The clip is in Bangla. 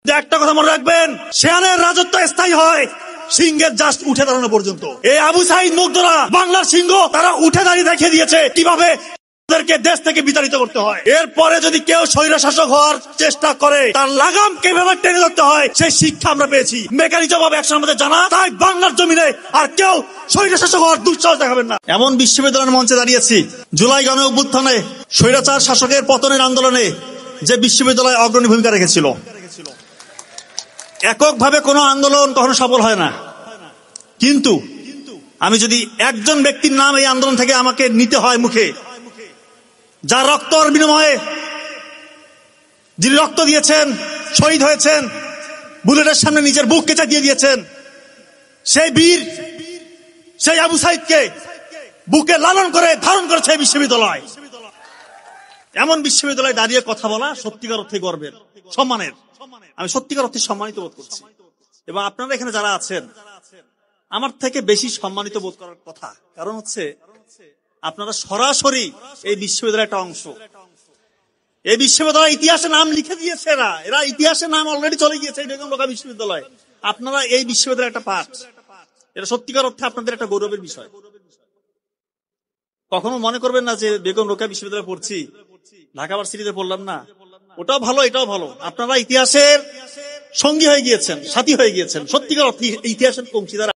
একটা কথা মনে রাখবেন, শেয়ালের রাজত্ব স্থায়ী হয় সিংহের জাস্ট উঠে দাঁড়ানো পর্যন্ত। এই আবু সাইদ মুগ্ধরা বাংলার সিংহ, তারা উঠে দাঁড়িয়ে দেখিয়ে দিয়েছে কিভাবে দেশ থেকে বিতাড়িত করতে হয়। এরপরে যদি কেউ স্বৈরশাসক হওয়ার চেষ্টা করে, তার লাগাম কিভাবে টেনে ধরতে হয় সেই শিক্ষা আমরা পেয়েছি, মেকানিজম ভাবে একসময় আমাদের জানা। তাই বাংলার জমিনে আর কেউ স্বৈরশাসক হওয়ার দুঃসাহস দেখাবেন না। এমন বিশ্ববিদ্যালয়ের মঞ্চে দাঁড়িয়েছি, জুলাই গণ অভ্যুত্থানে স্বৈরাচার শাসকের পতনের আন্দোলনে যে বিশ্ববিদ্যালয় অগ্রণী ভূমিকা রেখেছিল। এককভাবে কোনো আন্দোলন কখনো সফল হয় না, কিন্তু আমি যদি একজন ব্যক্তির নাম এই আন্দোলন থেকে আমাকে নিতে হয় মুখে, যার রক্তর বিনিময়ে, যিনি রক্ত দিয়েছেন, শহীদ হয়েছেন, বুলেটের সামনে নিজের বুক কেচা দিয়ে দিয়েছেন, সেই বীর, সেই আবু সাইদকে বুকে লালন করে ধারণ করেছে এই বিশ্ববিদ্যালয়। এমন বিশ্ববিদ্যালয়ে দাঁড়িয়ে কথা বলা সত্যিকার অর্থে গর্বের, সম্মানের। আমি সত্যিকার অর্থে সম্মানিত বোধ করছি, এবং আপনারা এখানে যারা আছেন আমার থেকে বেশি সম্মানিত বোধ করার কথা। কারণ হচ্ছে আপনারা সরাসরি এই বিশ্ববিদ্যালয়ের একটা অংশ। এই বিশ্ববিদ্যালয় ইতিহাসে নাম লিখে দিয়েছে, এরা ইতিহাসে নাম অলরেডি চলে গিয়েছে এই বেগম রোকেয়া বিশ্ববিদ্যালয়। আপনারা এই বিশ্ববিদ্যালয়ের একটা পার্ট, এটা সত্যিকার অর্থে আপনাদের একটা গৌরবের বিষয়। কখনো মনে করবেন না যে বেগম রোকেয়া বিশ্ববিদ্যালয়ে পড়ছি, ঢাকা ভার্সিটিতে পড়লাম না। ওটাও ভালো, এটাও ভালো। আপনারা ইতিহাসের সঙ্গী হয়ে গিয়েছেন, সাথী হয়ে গিয়েছেন, সত্যিকার অর্থে ইতিহাসের অংশীদার।